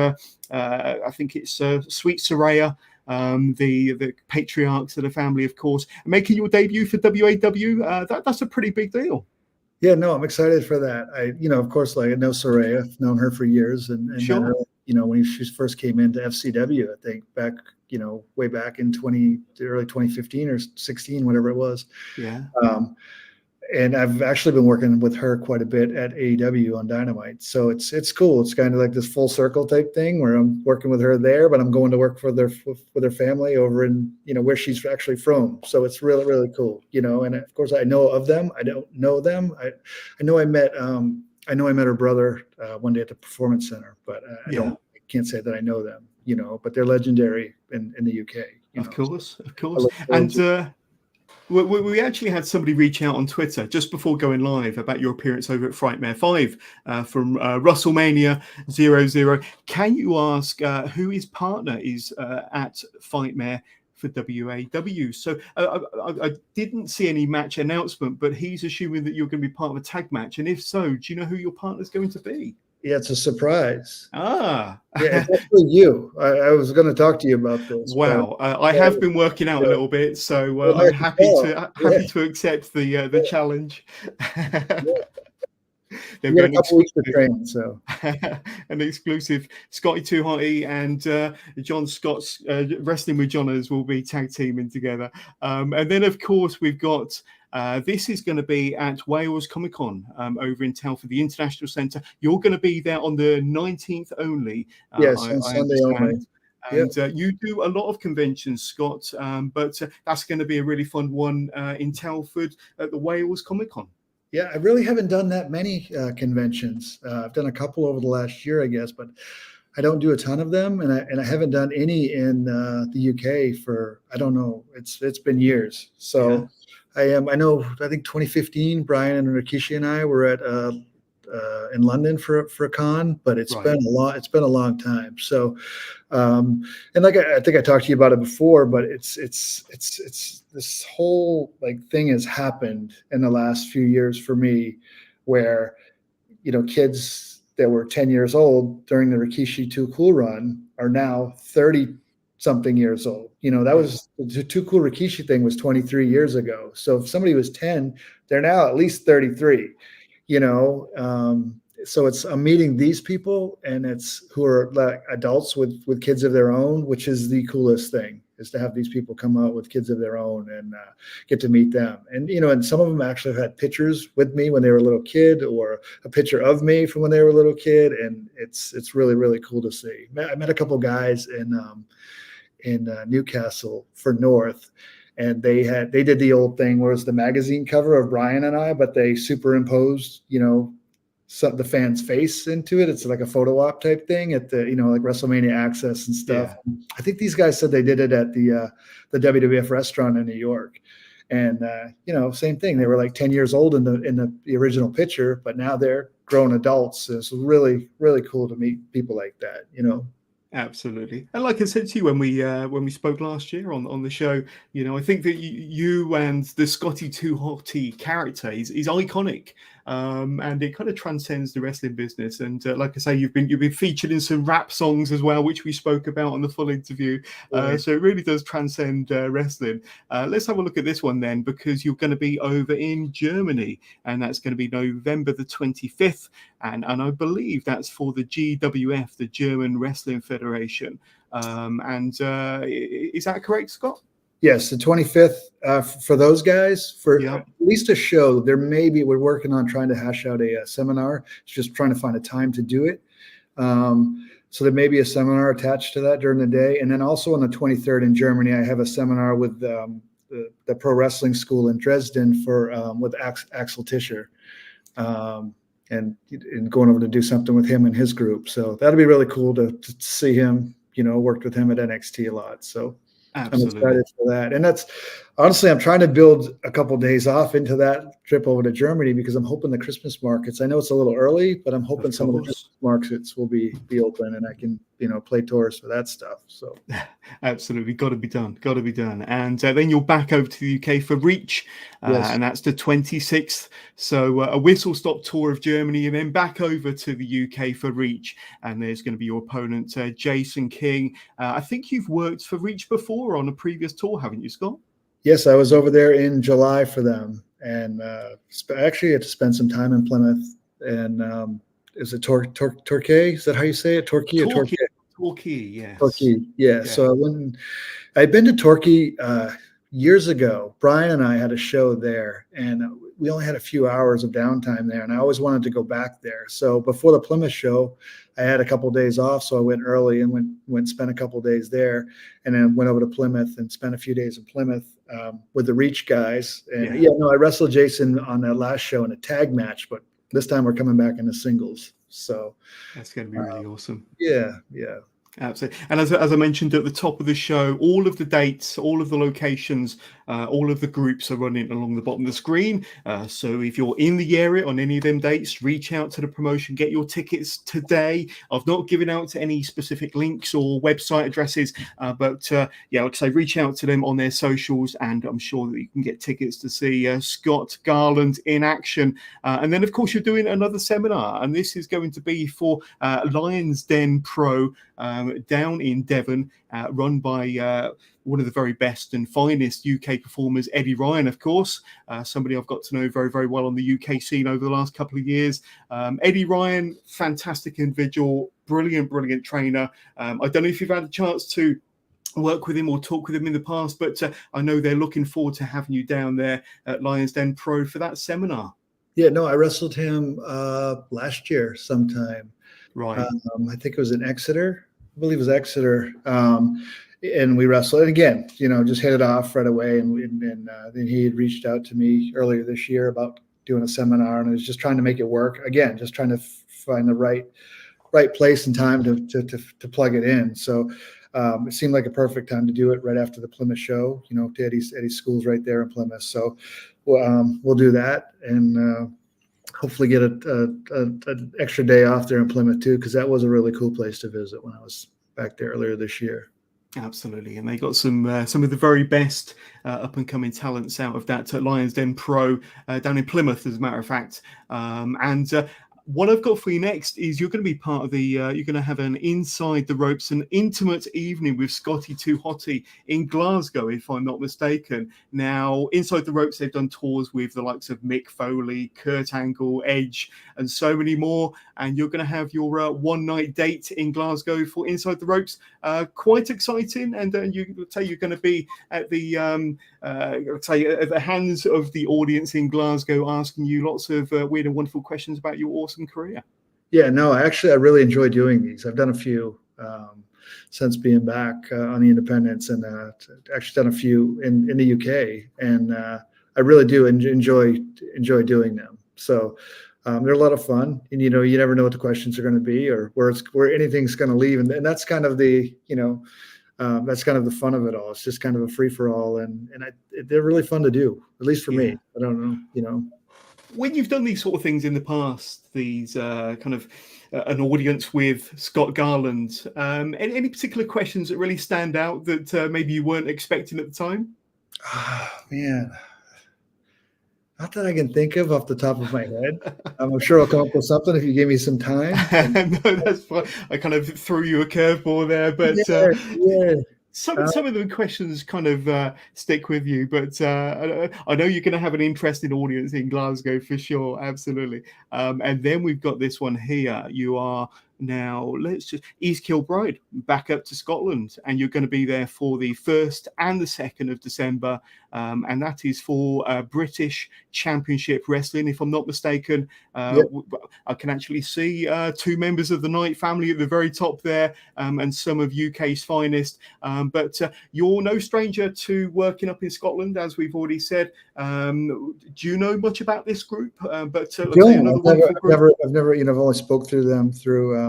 I think it's Sweet Soraya, the patriarchs of the family, of course, making your debut for WAW. That's a pretty big deal. Yeah, no, I'm excited for that. Of course, like I know Soraya, I've known her for years, and Sure. her, when she first came into FCW, I think back, way back in early 2015 or 16, whatever it was. Yeah. And I've actually been working with her quite a bit at AEW on Dynamite. So it's cool. It's kind of like this full circle type thing where I'm working with her there, but I'm going to work for their family over in, where she's actually from. So it's really, really cool, and of course I know of them. I don't know them. I know I met her brother one day at the Performance Center, but I can't say that I know them, but they're legendary in the UK. Of course. And we actually had somebody reach out on Twitter just before going live about your appearance over at Frightmare 5 from Russellmania 00. Can you ask who his partner is at Frightmare for WAW? So I didn't see any match announcement, but he's assuming that you're going to be part of a tag match. And if so, do you know who your partner's going to be? Yeah, it's a surprise. Yeah, it's actually you. I was going to talk to you about this. Wow, I have been working out a little bit, so I'm happy to accept the challenge. They've got a couple weeks to train, so an exclusive Scotty Too Hotty and John Scott's Wrestling with Johners will be tag teaming together, and then of course we've got. This is going to be at Wales Comic Con over in Telford, the International Centre. You're going to be there on the 19th only. Yes, on Sunday only. And you do a lot of conventions, Scott, but that's going to be a really fun one in Telford at the Wales Comic Con. Yeah, I really haven't done that many conventions. I've done a couple over the last year, I guess, but I don't do a ton of them, and I haven't done any in the UK for, I don't know, it's been years. So. Yeah. I think 2015, Brian and Rikishi and I were at in London for a con, but it's been a long time. So, and like I think I talked to you about it before, but it's this whole thing has happened in the last few years for me, where kids that were 10 years old during the Rikishi Too Cool run are now 30 something years old. That was the Too Cool Rikishi thing was 23 years ago. So if somebody was 10, they're now at least 33, so I'm meeting these people, and it's who are like adults with kids of their own, which is the coolest thing, is to have these people come out with kids of their own and get to meet them. And, and some of them actually have had pictures with me when they were a little kid, or a picture of me from when they were a little kid. And it's really, really cool to see. I met a couple guys in Newcastle for North, and they did the old thing where it's the magazine cover of Brian and I, but they superimposed the fan's face into it. It's like a photo op type thing at the like WrestleMania Access and stuff. Yeah. I think these guys said they did it at the WWF restaurant in New York, and same thing. They were like 10 years old in the original picture, but now they're grown adults. It's really, really cool to meet people like that. Absolutely. And like I said to you when we spoke last year on the show, I think that you and the Scotty Too Hotty character is iconic, and it kind of transcends the wrestling business. And like I say, you've been featured in some rap songs as well, which we spoke about on the full interview. So it really does transcend wrestling. Let's have a look at this one then, because you're going to be over in Germany, and that's going to be November the 25th. And I believe that's for the GWF, the German Wrestling Federation. Is that correct, Scott? Yes, the 25th for those guys, for at least a show. We're working on trying to hash out a seminar. It's just trying to find a time to do it. So there may be a seminar attached to that during the day. And then also on the 23rd in Germany, I have a seminar with the Pro Wrestling School in Dresden with Axel Tischer. And going over to do something with him and his group. So that'll be really cool to see him, worked with him at NXT a lot. So absolutely. I'm excited for that. And that's Honestly, I'm trying to build a couple of days off into that trip over to Germany because I'm hoping the Christmas markets. I know it's a little early, but I'm hoping some of the Christmas markets will be open and I can, play tours for that stuff. So absolutely, got to be done. And then you're back over to the UK for Reach, yes. and that's the 26th. So a whistle stop tour of Germany, and then back over to the UK for Reach. And there's going to be your opponent, Jason King. I think you've worked for Reach before on a previous tour, haven't you, Scott? Yes, I was over there in July for them, and actually had to spend some time in Plymouth. And is it Torquay? Is that how you say it? Torquay or Torquay? Torquay, yes. Torquay, yeah. So I'd been to Torquay years ago. Brian and I had a show there, and we only had a few hours of downtime there, and I always wanted to go back there. So before the Plymouth show, I had a couple of days off, so I went early and went spent a couple of days there, and then went over to Plymouth and spent a few days in Plymouth with the Reach guys. And I wrestled Jason on that last show in a tag match, but this time we're coming back into singles. So that's going to be really awesome. Yeah. Absolutely. And as I mentioned at the top of the show, all of the dates, all of the locations, all of the groups are running along the bottom of the screen. So if you're in the area on any of them dates, reach out to the promotion, get your tickets today. I've not given out to any specific links or website addresses, but like I say, reach out to them on their socials, and I'm sure that you can get tickets to see Scott Garland in action. And then, of course, you're doing another seminar, and this is going to be for Lions Den Pro down in Devon, run by one of the very best and finest UK performers, Eddie Ryan, of course, somebody I've got to know very, very well on the UK scene over the last couple of years. Eddie Ryan, fantastic individual, brilliant trainer. I don't know if you've had a chance to work with him or talk with him in the past, but I know they're looking forward to having you down there at Lions Den Pro for that seminar. Yeah, no, I wrestled him last year sometime. Right. I think it was in Exeter. I believe it was Exeter. And we wrestled. And again, just hit it off right away. And then he had reached out to me earlier this year about doing a seminar, and I was just trying to make it work. Again, just trying to find the right place and time to plug it in. So it seemed like a perfect time to do it right after the Plymouth show. Eddie's school's right there in Plymouth. So we'll do that, and hopefully get an extra day off there in Plymouth too, because that was a really cool place to visit when I was back there earlier this year. Absolutely, and they got some of the very best up and coming talents out of that Lions Den Pro down in Plymouth, as a matter of fact. What I've got for you next is you're going to be part of the, you're going to have an Inside the Ropes, an intimate evening with Scotty 2 Hotty in Glasgow, if I'm not mistaken. Now, Inside the Ropes, they've done tours with the likes of Mick Foley, Kurt Angle, Edge, and so many more. And you're going to have your one-night date in Glasgow for Inside the Ropes. Quite exciting. And you say you're going to be at the, at the hands of the audience in Glasgow, asking you lots of weird and wonderful questions about your awesome career. Yeah, no, I really enjoy doing these. I've done a few since being back on the independents, and actually done a few in the UK, and I really do enjoy doing them. So they're a lot of fun, and you never know what the questions are going to be or where anything's going to leave, and that's kind of the that's kind of the fun of it all. It's just kind of a free for all, and they're really fun to do, at least for me. I don't know, When you've done these sort of things in the past, these kind of an audience with Scott Garland, any particular questions that really stand out that maybe you weren't expecting at the time? Man, not that I can think of off the top of my head. I'm sure I'll come up with something if you give me some time. No, that's fine. I kind of threw you a curveball there, but some of the questions kind of stick with you. But I know you're going to have an interesting audience in Glasgow for sure. Absolutely. And then we've got this one here. You are now, East Kilbride, back up to Scotland, and you're going to be there for the 1st and the 2nd of December, and that is for British Championship Wrestling, if I'm not mistaken. I can actually see 2 members of the Knight family at the very top there, and some of UK's finest, but you're no stranger to working up in Scotland, as we've already said. Do you know much about this group? I've never, I've only spoke through them through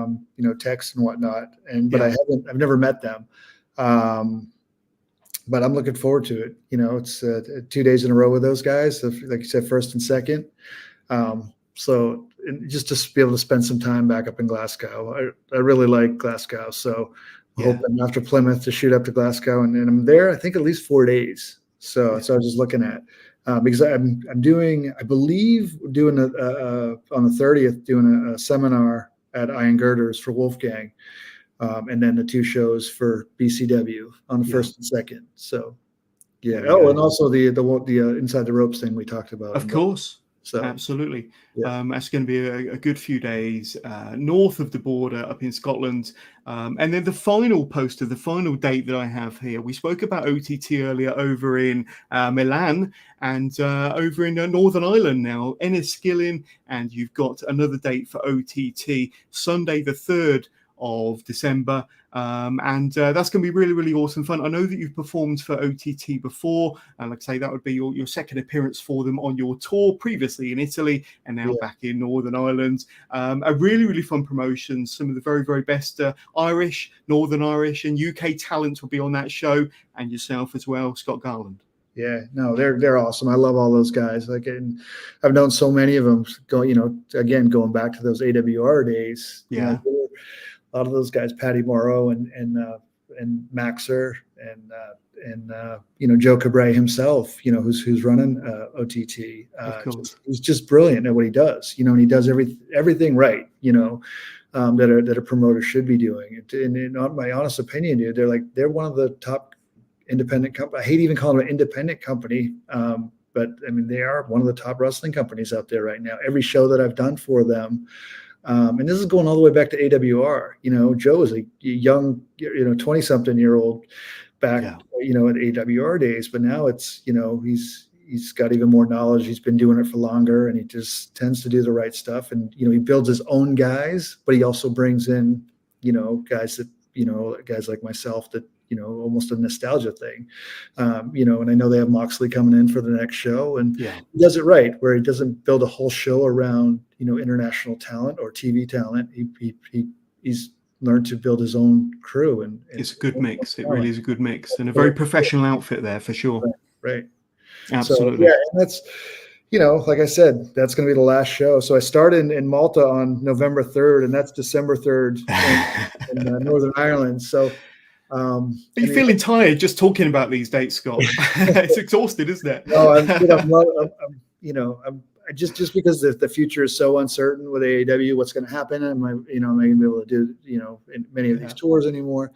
text and whatnot, but I've never met them. but I'm looking forward to it. It's 2 days in a row with those guys, so like you said, first and second. So just to be able to spend some time back up in Glasgow. I really like Glasgow, so I'm hoping after Plymouth to shoot up to Glasgow, and I'm there, I think, at least 4 days. So I was just looking at, because I'm doing, I believe, on the 30th, doing a seminar at Iron Girders for Wolfgang, and then the 2 shows for BCW on the first and second. So and also the Inside the Ropes thing we talked about. Of course. So absolutely. That's going to be a good few days north of the border up in Scotland. And then the final poster, the final date that I have here, we spoke about OTT earlier over in Milan and over in Northern Ireland now, Enniskillen, and you've got another date for OTT, Sunday the 3rd of December, and that's going to be really, really awesome fun. I know that you've performed for OTT before, and like I say, that would be your second appearance for them on your tour, previously in Italy and now back in Northern Ireland. A really, really fun promotion. Some of the very, very best Irish, Northern Irish and UK talents will be on that show, and yourself as well, Scott Garland. Yeah, no, they're awesome. I love all those guys. And I've known so many of them. Going back to those AWR days. A lot of those guys, Patty Morrow and Maxer and Joe Cabray himself, who's running OTT. He's just brilliant at what he does, and he does everything right, that a promoter should be doing. And in my honest opinion, dude, they're one of the top independent company. I hate even calling them an independent company, but I mean, they are one of the top wrestling companies out there right now. Every show that I've done for them. And this is going all the way back to AWR. Joe is a young, 20-something-year-old back, at AWR days. But now it's, he's got even more knowledge. He's been doing it for longer, and he just tends to do the right stuff. And he builds his own guys, but he also brings in, guys that, guys like myself that, almost a nostalgia thing, and I know they have Moxley coming in for the next show, and he does it right, where he doesn't build a whole show around, international talent or TV talent. He's learned to build his own crew, and it's a good mix. It really is a good mix, and a very professional outfit there for sure. Right. Absolutely. So, and that's, like I said, that's going to be the last show. So I started in Malta on November 3rd, and that's December 3rd in Northern Ireland. So. Are you feeling tired just talking about these dates, Scott? It's exhausting, isn't it? No, I'm just because the future is so uncertain with AEW, what's going to happen? Am I going to be able to do, in many of these tours anymore?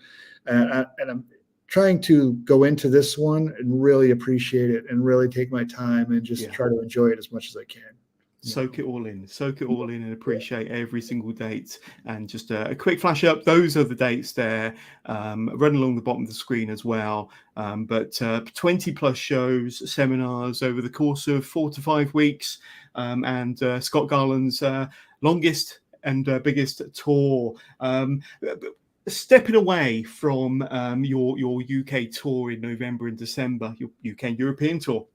And I'm trying to go into this one and really appreciate it and really take my time and just try to enjoy it as much as I can. Soak it all in, and appreciate every single date. And just a quick flash up, those are the dates there, running along the bottom of the screen as well. But 20 plus shows, seminars over the course of 4 to 5 weeks, and Scott Garland's longest and biggest tour. Stepping away from your UK tour in November and December, your UK and European tour.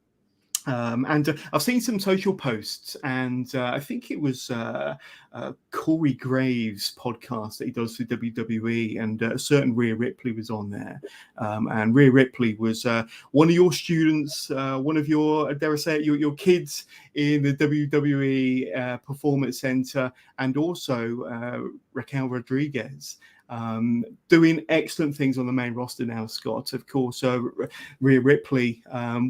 And I've seen some social posts, and I think it was Corey Graves' podcast that he does for WWE, and a certain Rhea Ripley was on there. And Rhea Ripley was one of your students, one of your, dare I say it, your kids in the WWE Performance Center, and also Raquel Rodriguez. Doing excellent things on the main roster now, Scott. Of course, Rhea Ripley,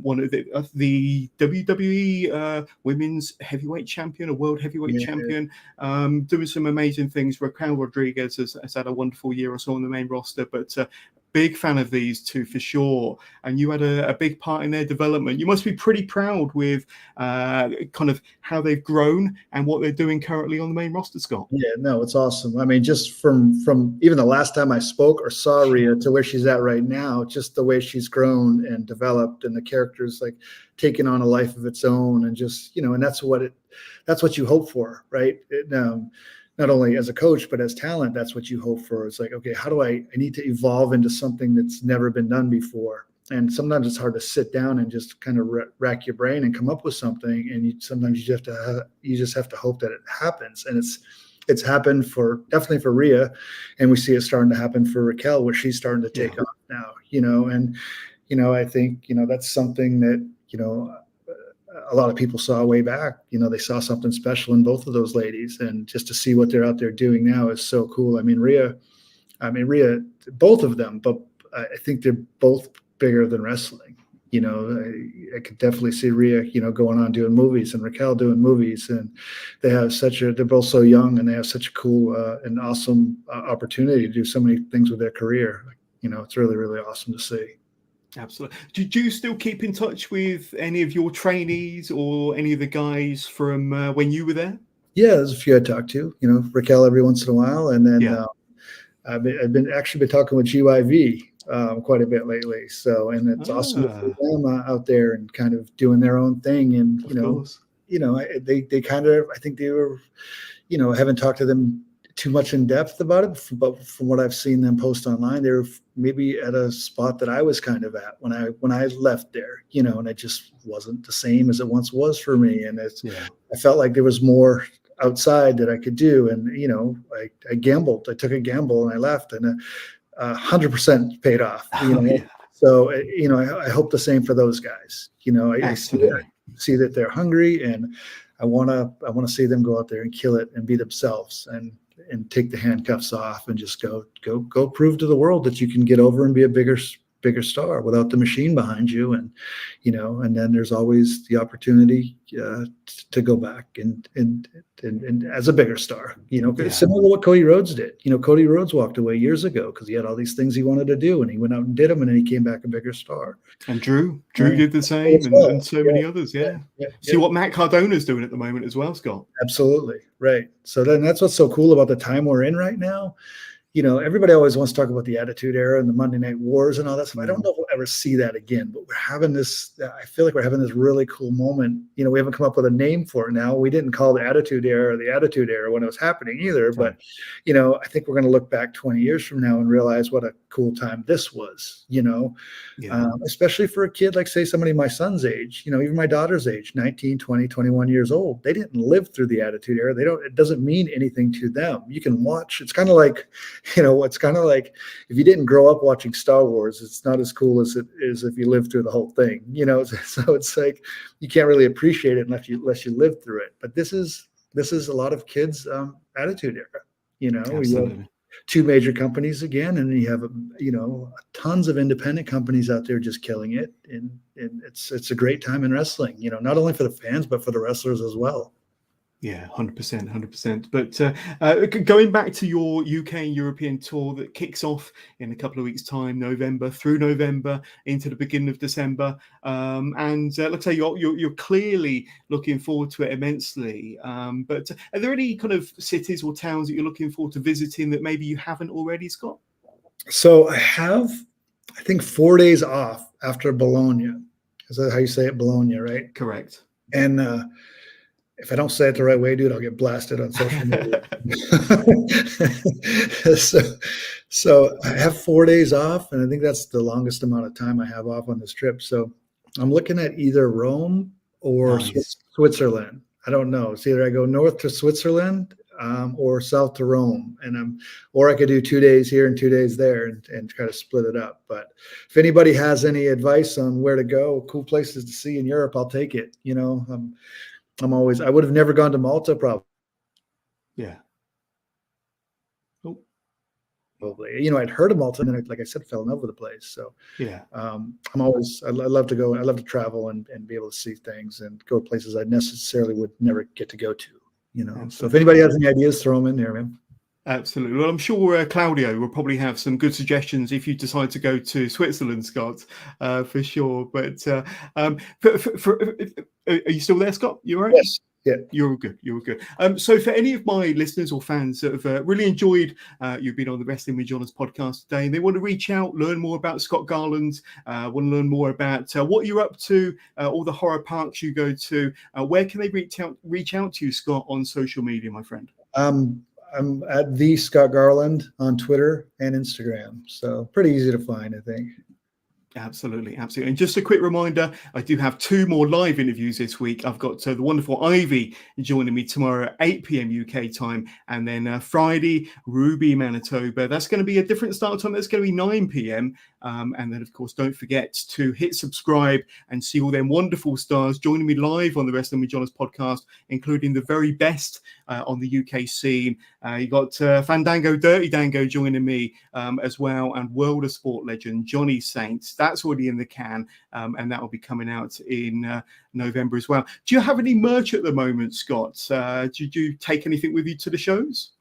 one of the WWE Women's Heavyweight Champion, a World Heavyweight Champion, doing some amazing things. Raquel Rodriguez has had a wonderful year or so on the main roster, but big fan of these two for sure. And you had a big part in their development. You must be pretty proud with kind of how they've grown and what they're doing currently on the main roster, Scott. Yeah, no, it's awesome. I mean, just from even the last time I spoke or saw Rhea to where she's at right now, just the way she's grown and developed, and the character's like taking on a life of its own, and just, and that's what you hope for, right? Not only as a coach, but as talent, that's what you hope for. It's like, okay, how do I need to evolve into something that's never been done before? And sometimes it's hard to sit down and just kind of rack your brain and come up with something. And sometimes you just have to hope that it happens. And it's happened definitely for Rhea, and we see it starting to happen for Raquel, where she's starting to take off now, and I think, that's something that, a lot of people saw way back. They saw something special in both of those ladies, and just to see what they're out there doing now is so cool. I mean, Rhea, both of them, but I think they're both bigger than wrestling. I could definitely see Rhea, going on doing movies, and Raquel doing movies, and they're both so young, and they have such a cool and awesome opportunity to do so many things with their career. It's really, really awesome to see. Absolutely. Do you still keep in touch with any of your trainees or any of the guys from when you were there? Yeah, there's a few I talked to, Raquel every once in a while. And then I've been talking with GYV quite a bit lately. So, and it's awesome to see them out there and kind of doing their own thing. And, they kind of, I think they were, I haven't talked to them too much in depth about it, but from what I've seen them post online, they're maybe at a spot that I was kind of at when I left there, and it just wasn't the same as it once was for me. And I felt like there was more outside that I could do. And, I gambled, I took a gamble and I left, and 100% paid off. So, I hope the same for those guys. I see that they're hungry, and I want to see them go out there and kill it and be themselves, and take the handcuffs off and just go prove to the world that you can get over and be a bigger star without the machine behind you. And, and then there's always the opportunity to go back and as a bigger star, similar to what Cody Rhodes did. Cody Rhodes walked away years ago because he had all these things he wanted to do, and he went out and did them, and then he came back a bigger star. And Drew did the same, and so many others. See what Matt Cardona's doing at the moment as well, Scott. Absolutely. Right. So then that's what's so cool about the time we're in right now. Everybody always wants to talk about the Attitude Era and the Monday Night Wars and all that stuff. I don't know if we'll ever see that again, but I feel like we're having this really cool moment. We haven't come up with a name for it now. We didn't call the Attitude Era the Attitude Era when it was happening either. But, I think we're going to look back 20 years from now and realize what a cool time this was, especially for a kid, like say somebody my son's age, even my daughter's age, 19, 20, 21 years old. They didn't live through the Attitude Era. It doesn't mean anything to them. You can watch. It's kind of like, it's kind of like if you didn't grow up watching Star Wars, it's not as cool as it is if you live through the whole thing, so it's like you can't really appreciate it unless you live through it. But this is a lot of kids' Attitude Era. We have two major companies again, and you have tons of independent companies out there just killing it, and it's a great time in wrestling, not only for the fans but for the wrestlers as well. Yeah, 100%. But going back to your UK and European tour that kicks off in a couple of weeks' time, November through November into the beginning of December, and let's say you're clearly looking forward to it immensely. But are there any kind of cities or towns that you're looking forward to visiting that maybe you haven't already, Scott? So I have, I think, 4 days off after Bologna. Is that how you say it? Bologna, right? Correct. And if I don't say it the right way, dude, I'll get blasted on social media. So I have 4 days off, and I think that's the longest amount of time I have off on this trip. So I'm looking at either Rome or Switzerland. I don't know. It's either I go north to Switzerland or south to Rome, or I could do 2 days here and 2 days there and try to split it up. But if anybody has any advice on where to go, cool places to see in Europe, I'll take it. I would have never gone to Malta probably. Yeah. Oh. Probably. I'd heard of Malta, and then, like I said, fell in love with the place. So yeah, I love to go. I love to travel and be able to see things and go to places I necessarily would never get to go to. Absolutely. So if anybody has any ideas, throw them in there, man. Absolutely. Well, I'm sure Claudio will probably have some good suggestions if you decide to go to Switzerland, Scott, for sure. But are you still there, Scott? You all right? Yes. Yeah. You're all good. So for any of my listeners or fans that have really enjoyed you've been on the Wrestling with John's podcast today, and they want to reach out, learn more about Scott Garland, want to learn more about what you're up to, all the horror parks you go to, where can they reach out to you, Scott, on social media, my friend? I'm at the Scott Garland on Twitter and Instagram. So pretty easy to find, I think. Absolutely. And just a quick reminder, I do have 2 more live interviews this week. I've got the wonderful Ivy joining me tomorrow at 8 p.m. UK time. And then Friday, Ruby, Manitoba. That's going to be a different start time. That's going to be 9 p.m. And then, of course, don't forget to hit subscribe and see all them wonderful stars joining me live on the Wrestling with Jonas podcast, including the very best on the UK scene. You got Fandango Dirty Dango joining me as well, and World of Sport legend Johnny Saints. That's already in the can, and that will be coming out in November as well. Do you have any merch at the moment, Scott? Did you take anything with you to the shows?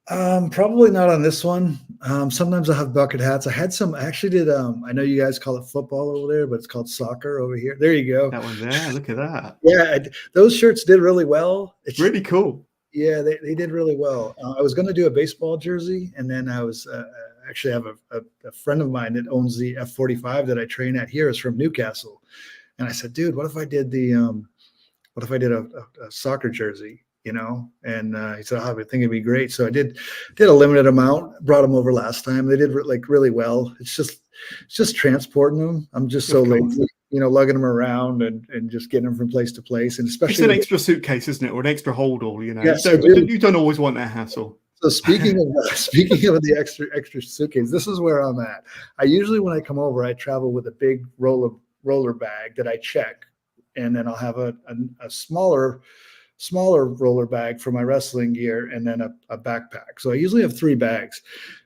Probably not on this one. Sometimes I have bucket hats. I actually did. I know you guys call it football over there, but it's called soccer over here. There you go. That one there. Look at that. Yeah, those shirts did really well. It's really cool. Yeah, they did really well. I was going to do a baseball jersey, and then I was actually have a friend of mine that owns the F45 that I train at here is from Newcastle, and I said, dude, what if I did a soccer jersey? You know, and he said, I think it'd be great. So I did a limited amount, brought them over last time. They did really well. It's just transporting them. I'm just so lazy, you know, lugging them around and just getting them from place to place. And especially it's an extra suitcase, isn't it? Or an extra hold all, you know. Yeah, so you don't always want that hassle. So speaking of the extra suitcase, this is where I'm at. I usually, when I come over, I travel with a big roller bag that I check. And then I'll have a smaller roller bag for my wrestling gear, and then a backpack. So I usually have 3 bags.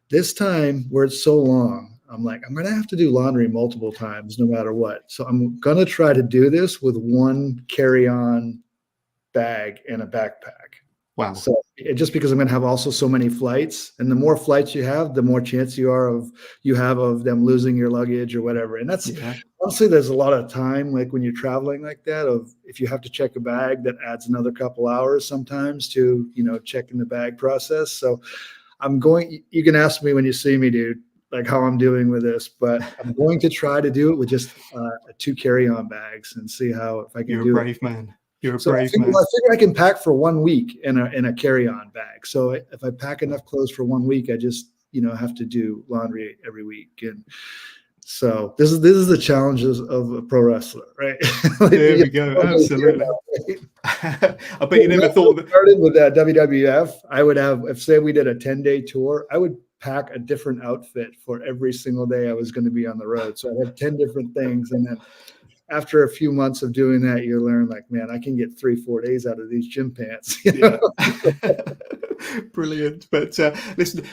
This time, where it's so long, I'm like, I'm going to have to do laundry multiple times no matter what. So I'm going to try to do this with 1 carry-on bag and a backpack. Wow. So just because I'm going to have also so many flights, and the more flights you have, the more chance you have of them losing your luggage or whatever. And that's honestly, there's a lot of time, like when you're traveling like that, of if you have to check a bag, that adds another couple hours sometimes to, you know, checking the bag process. So you can ask me when you see me, dude, like how I'm doing with this, but I'm going to try to do it with just 2 carry-on bags and see if I can do it. You're a brave man. You're a brave man. I figure I can pack for 1 week in a carry-on bag. So if I pack enough clothes for 1 week, I just, you know, have to do laundry every week. And so this is the challenges of a pro wrestler, right? There we go. Absolutely. I bet you never thought that started with that WWF. I would have, if say we did a 10-day tour, I would pack a different outfit for every single day I was going to be on the road. So I had 10 different things, and then after a few months of doing that, you learn, like, man, I can get 3-4 days out of these gym pants. You know? Brilliant. But listen,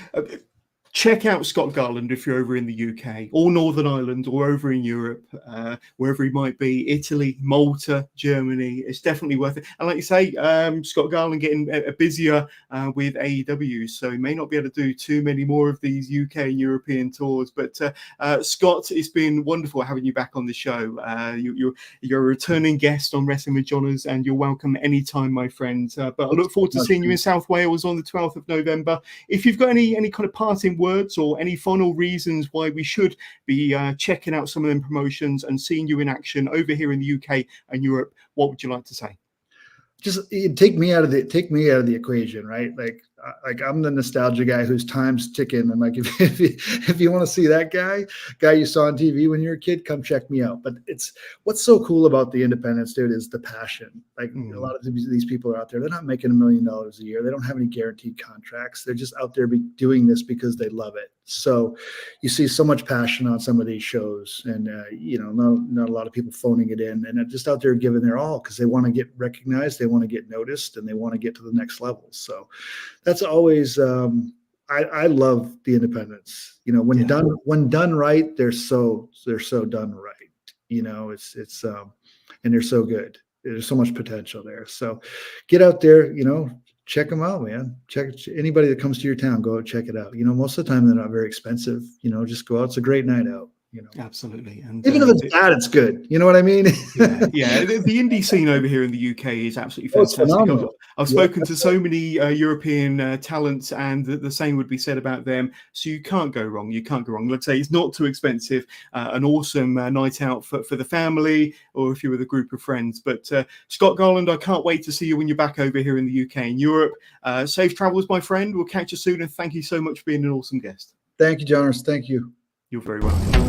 check out Scott Garland if you're over in the UK or Northern Ireland or over in Europe, wherever he might be, Italy, Malta, Germany. It's definitely worth it. And like you say, Scott Garland getting busier with AEW, so he may not be able to do too many more of these UK and European tours. But Scott, it's been wonderful having you back on the show. You're a returning guest on Wrestling with Jonas, and you're welcome anytime, my friend. But I look forward to seeing you in South Wales on the 12th of November. If you've got any kind of parting words or any final reasons why we should be checking out some of them promotions and seeing you in action over here in the UK and Europe, what would you like to say? Just take me out of the equation, right? Like I'm the nostalgia guy whose time's ticking. And like, if you want to see that guy you saw on TV when you were a kid, come check me out. But it's what's so cool about the independents, dude, is the passion. Like a lot of these people are out there. They're not making $1 million a year. They don't have any guaranteed contracts. They're just out there doing this because they love it. So you see so much passion on some of these shows, and not a lot of people phoning it in, and they're just out there giving their all because they want to get recognized, they want to get noticed, and they want to get to the next level. So that's always I love the independents. You know, when done right, they're so done right. You know, it's and they're so good. There's so much potential there. So get out there, you know. Check them out, man. Check anybody that comes to your town, go out, check it out. You know, most of the time they're not very expensive. You know, just go out. It's a great night out. You know, absolutely. And even if it's bad, it's good. You know what I mean? Yeah. The indie scene over here in the UK is absolutely fantastic. I've spoken to so many European talents, and the same would be said about them. So you can't go wrong. Let's say it's not too expensive. An awesome night out for the family, or if you're with a group of friends. But Scott Garland, I can't wait to see you when you're back over here in the UK and Europe. Safe travels, my friend. We'll catch you soon, and thank you so much for being an awesome guest. Thank you, Jonas. Thank you. You're very welcome.